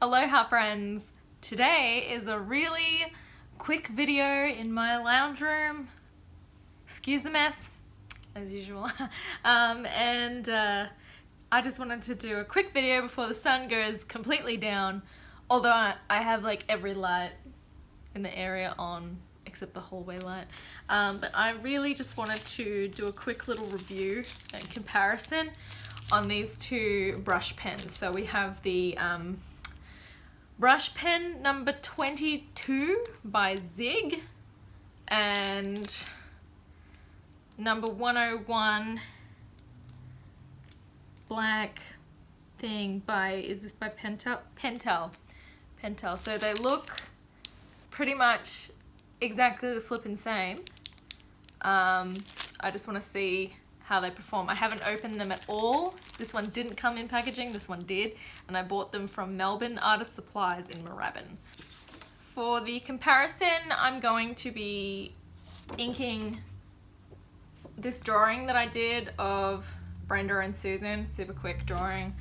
Aloha friends! Today is a really quick video in my lounge room. Excuse the mess, as usual. I just wanted to do a quick video before the sun goes completely down. Although I have like every light in the area on except the hallway light. But I really just wanted to do a quick little review and comparison on these two brush pens. So we have the brush pen number 22 by Zig and number 101 black thing by, is this by Pentel? Pentel. So they look pretty much exactly the flippin' same. I just want to see how they perform. I haven't opened them at all. This one didn't come in packaging, this one did, and I bought them from Melbourne Artist Supplies in Moorabbin. For the comparison, I'm going to be inking this drawing that I did of Brenda and Susan, super quick drawing.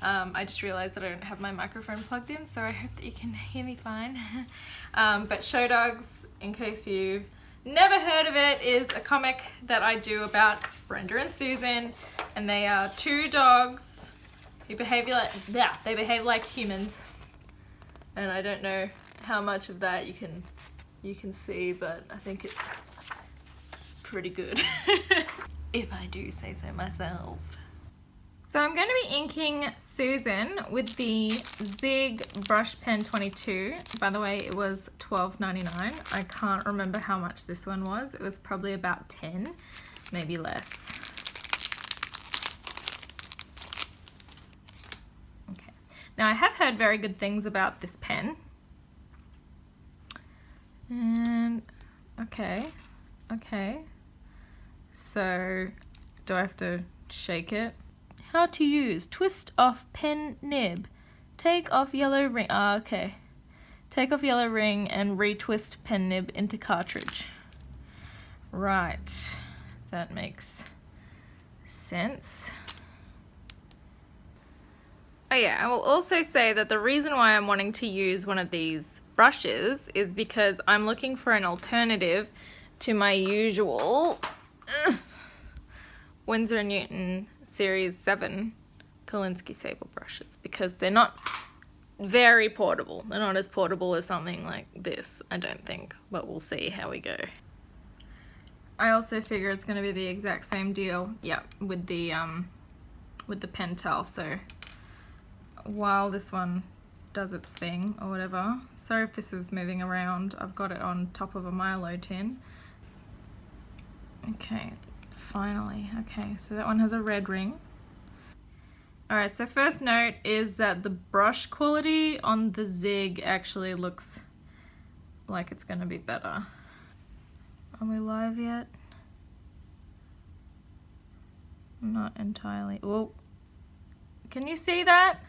I just realized that I don't have my microphone plugged in, so I hope that you can hear me fine. But Show Dogs, in case you've never heard of it, is a comic that I do about Brenda and Susan, and they are two dogs who behave like humans. And I don't know how much of that you can see, but I think it's pretty good. If I do say so myself. So I'm going to be inking Susan with the Zig Brush Pen 22. By the way, it was $12.99. I can't remember how much this one was. It was probably about 10, maybe less. Okay. Now I have heard very good things about this pen. And okay. So do I have to shake it? How to use: twist off pen nib, take off yellow ring. Okay. Take off yellow ring and retwist pen nib into cartridge. Right, that makes sense. Oh yeah, I will also say that the reason why I'm wanting to use one of these brushes is because I'm looking for an alternative to my usual Winsor & Newton Series 7 Kolinsky Sable brushes, because they're not very portable. They're not as portable as something like this, I don't think, but we'll see how we go. I also figure it's going to be the exact same deal, yeah, with the Pentel. So while this one does its thing or whatever, sorry if this is moving around, I've got it on top of a Milo tin. Okay. Finally, okay, so that one has a red ring. Alright, so first note is that the brush quality on the Zig actually looks like it's going to be better. Are we live yet? Not entirely. Whoa. Can you see that?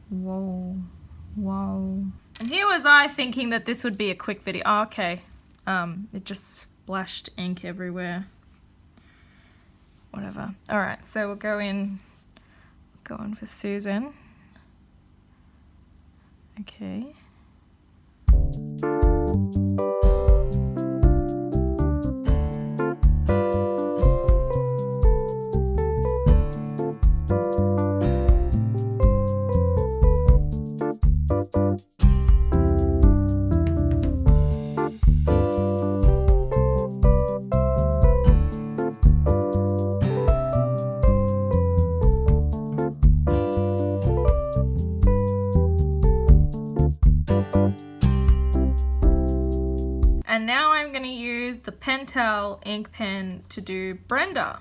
Whoa. And here was I thinking that this would be a quick video. Oh, okay. It just splashed ink everywhere. Whatever. Alright, so we'll go in for Susan. Okay. And now I'm going to use the Pentel ink pen to do Brenda.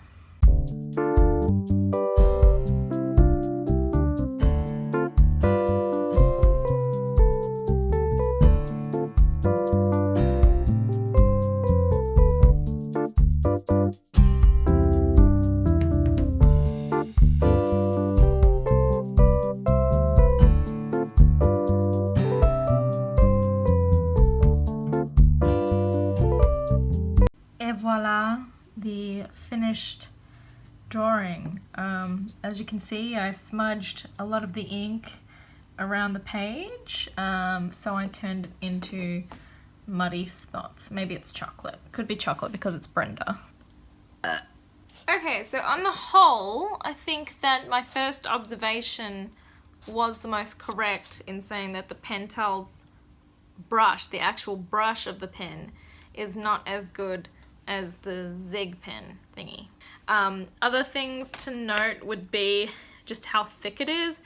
Voila, the finished drawing. As you can see, I smudged a lot of the ink around the page, so I turned it into muddy spots. Maybe it's chocolate. Could be chocolate because it's Brenda. Okay, so on the whole, I think that my first observation was the most correct in saying that the Pentel's brush, the actual brush of the pen, is not as good as the Zig pen thingy. Other things to note would be just how thick it is.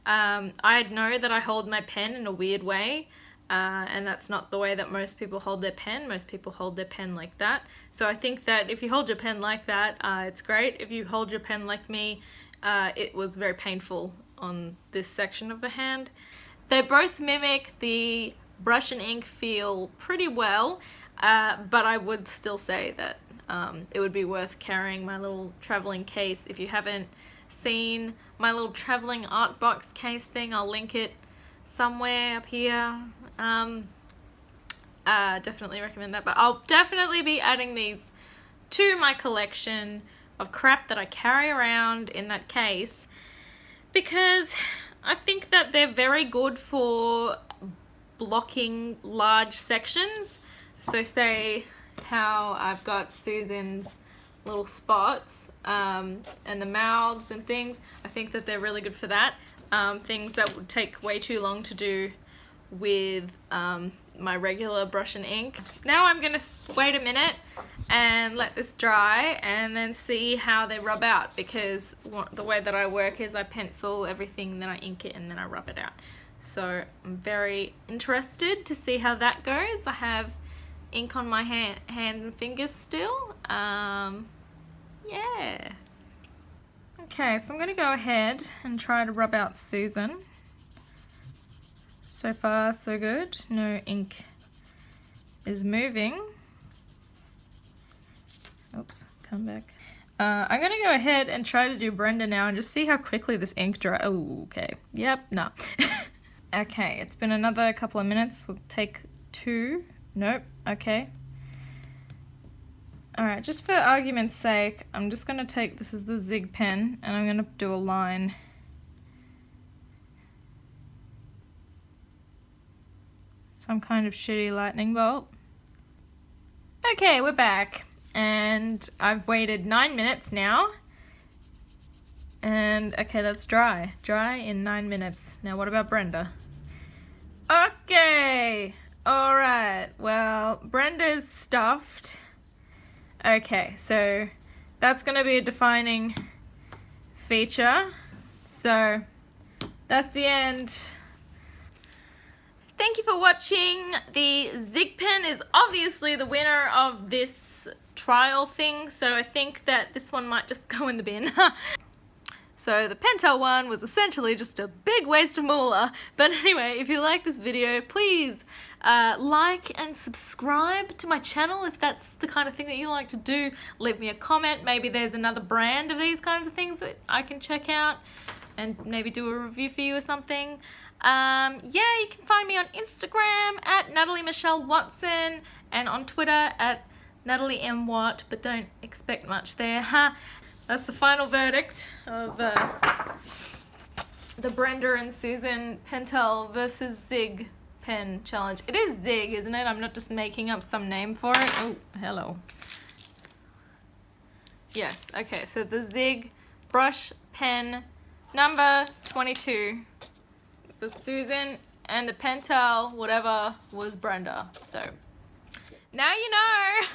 I know that I hold my pen in a weird way, and that's not the way that most people hold their pen. Most people hold their pen like that. So I think that if you hold your pen like that, it's great. If you hold your pen like me, it was very painful on this section of the hand. They both mimic the brush and ink feel pretty well, but I would still say that it would be worth carrying my little traveling case. If you haven't seen my little traveling art box case thing, I'll link it somewhere up here. Definitely recommend that, but I'll definitely be adding these to my collection of crap that I carry around in that case, because I think that they're very good for blocking large sections. So say how I've got Susan's little spots and the mouths and things, I think that they're really good for that. Things that would take way too long to do with my regular brush and ink. Now I'm gonna wait a minute and let this dry and then see how they rub out, because the way that I work is I pencil everything, then I ink it, and then I rub it out. So I'm very interested to see how that goes. I have ink on my hand and fingers still. Yeah. Okay, so I'm gonna go ahead and try to rub out Susan. So far, so good. No ink is moving. Oops, come back. I'm gonna go ahead and try to do Brenda now and just see how quickly this ink dries. Oh, okay. Yep, no. Okay, it's been another couple of minutes. We'll take 2. Nope, okay. Alright, just for argument's sake, I'm just gonna take, this is the Zig pen, and I'm gonna do a line. Some kind of shitty lightning bolt. Okay, we're back. And I've waited 9 minutes now. And okay, that's dry. Dry in 9 minutes. Now what about Brenda? Okay. Alright. Well, Brenda's stuffed. Okay, so that's going to be a defining feature. So that's the end. Thank you for watching. The Zig pen is obviously the winner of this trial thing, so I think that this one might just go in the bin. So the Pentel one was essentially just a big waste of moolah. But anyway, if you like this video, please like and subscribe to my channel if that's the kind of thing that you like to do. Leave me a comment. Maybe there's another brand of these kinds of things that I can check out and maybe do a review for you or something. Yeah, you can find me on Instagram at Natalie Michelle Watson and on Twitter at Natalie M. Watt, but don't expect much there. That's the final verdict of the Brenda and Susan Pentel versus Zig pen challenge. It is Zig, isn't it? I'm not just making up some name for it. Oh, hello. Yes, okay, so the Zig brush pen number 22. The Susan and the Pentel, whatever, was Brenda. So now you know.